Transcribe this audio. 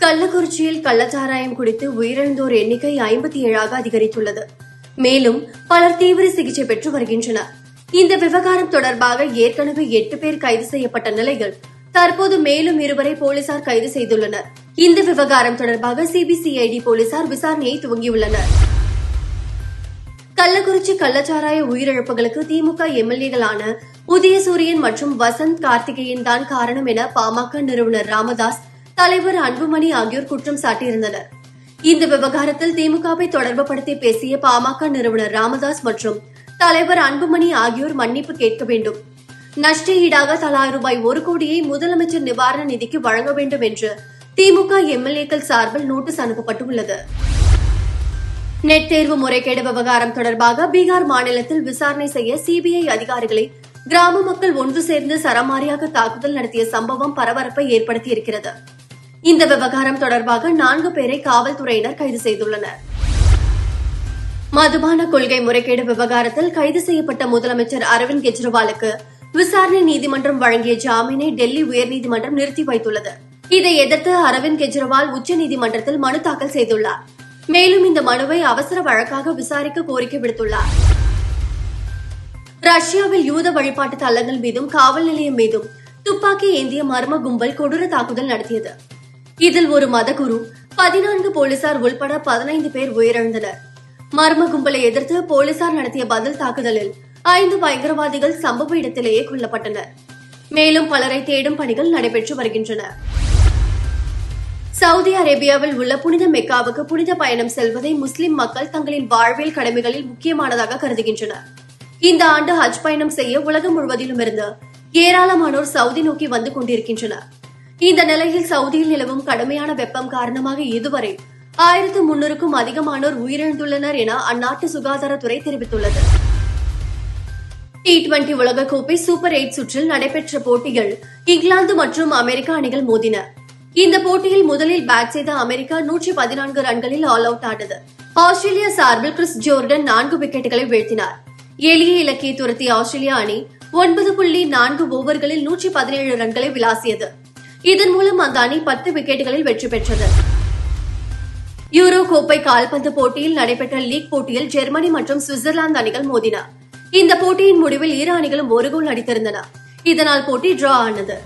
கள்ளக்குறிச்சியில் கள்ளச்சாராயம் குடித்து உயிரிழந்தோர் எண்ணிக்கை 57ஆக அதிகரித்துள்ளது. மேலும் பலர் தீவிர சிகிச்சை பெற்று வருகின்றனர். இந்த விவகாரம் தொடர்பாக ஏற்கனவே 8 பேர் கைது செய்யப்பட்ட நிலையில் தற்போது மேலும் 2 போலீசார் கைது செய்துள்ளனர். இந்த விவகாரம் தொடர்பாக சிபிசிஐடி போலீசார் விசாரணையை துவங்கியுள்ளனர். கள்ளக்குறிச்சி கள்ளச்சாராய உயிரிழப்புகளுக்கு திமுக எம்எல்ஏக்களான உதயசூரியன் மற்றும் வசந்த் கார்த்திகேயன் தான் காரணம் என பாமக நிறுவனர் ராமதாஸ், தலைவர் அன்புமணி ஆகியோர் குற்றம் சாட்டியிருந்தனர். இந்த விவகாரத்தில் திமுகவை தொடர்புபடுத்தி பேசிய பாமக நிறுவனர் ராமதாஸ் மற்றும் தலைவர் அன்புமணி ஆகியோர் மன்னிப்பு கேட்க வேண்டும், நஷ்ட ஈடாக தலா ரூபாய் 1 கோடியை முதலமைச்சர் நிவாரண நிதிக்கு வழங்க வேண்டும் என்று திமுக எம்எல்ஏக்கள் சார்பில் நோட்டீஸ் அனுப்பப்பட்டுள்ளது. நெட் தேர்வு முறைகேடு விவகாரம் தொடர்பாக பீகார் மாநிலத்தில் விசாரணை செய்ய சிபிஐ அதிகாரிகளை கிராம மக்கள் ஒன்று சேர்ந்து சரமாரியாக தாக்குதல் நடத்திய சம்பவம் பரபரப்பை ஏற்படுத்தியிருக்கிறது. இந்த விவகாரம் தொடர்பாக 4 பேரை காவல்துறையினர் கைது செய்துள்ளனர். மதுபான கொள்கை முறைகேடு விவகாரத்தில் கைது செய்யப்பட்ட முதலமைச்சர் அரவிந்த் கெஜ்ரிவாலுக்கு விசாரணை நீதிமன்றம் வழங்கிய ஜாமீனை டெல்லி உயர்நீதிமன்றம் நிறுத்தி வைத்துள்ளது. இதை எதிர்த்து அரவிந்த் கெஜ்ரிவால் உச்சநீதிமன்றத்தில் மனு தாக்கல் செய்துள்ளார். மேலும் இந்த மனுவை அவசர வழக்காக விசாரிக்க கோரிக்கை விடுத்துள்ளார். ரஷ்யாவில் யூத வழிபாட்டு தலங்கள் மீதும் காவல் நிலையம் மீதும் துப்பாக்கி ஏந்திய மர்ம கும்பல் கொடூர தாக்குதல் நடத்தியது. இதில் ஒரு மதகுரு, 14 போலீசார் உள்பட 15 பேர் உயிரிழந்தனர். மர்ம கும்பலை எதிர்த்து போலீசார் நடத்திய பதில் தாக்குதலில் 5 பயங்கரவாதிகள் சம்பவ இடத்திலேயே கொல்லப்பட்டனர். மேலும் பலரை தேடும் பணிகள் நடைபெற்று வருகின்றன. சவுதி அரேபியாவில் உள்ள புனித மெக்காவுக்கு புனித பயணம் செல்வதை முஸ்லிம் மக்கள் தங்களின் வாழ்வியல் கடமைகளில் முக்கியமானதாக கருதுகின்றனர். இந்த ஆண்டு ஹஜ் பயணம் செய்ய உலகம் முழுவதிலும் இருந்து ஏராளமானோர் சவுதி நோக்கி வந்து கொண்டிருக்கின்றனர். இந்த நிலையில் சவுதியில் நிலவும் கடுமையான வெப்பம் காரணமாக இதுவரை 1300க்கும் அதிகமானோர் உயிரிழந்துள்ளனர் என அந்நாட்டு சுகாதாரத்துறை தெரிவித்துள்ளது. T20 உலகக்கோப்பை சூப்பர் 8 சுற்றில் நடைபெற்ற போட்டியில் இங்கிலாந்து மற்றும் அமெரிக்கா அணிகள் மோதின. இந்த போட்டியில் முதலில் பேட் செய்த அமெரிக்கா 114 ரன்களில் ஆல் அவுட் ஆனது. ஆஸ்திரேலியா சார்பில் கிறிஸ் ஜோர்டன் 4 விக்கெட்டுகளை வீழ்த்தினார். எளிய இலக்கை துரத்திய ஆஸ்திரேலியா அணி 9.4 ஓவர்களில் 117 ரன்களை விளாசியது. இதன் மூலம் அந்த அணி 10 விக்கெட்டுகளில் வெற்றி பெற்றது. யூரோ கோப்பை கால்பந்து போட்டியில் நடைபெற்ற லீக் போட்டியில் ஜெர்மனி மற்றும் சுவிட்சர்லாந்து அணிகள் மோதின. இந்த போட்டியின் முடிவில் இரு அணிகளும் 1 கோல் அடித்திருந்தன. இதனால் போட்டி டிரா ஆனது.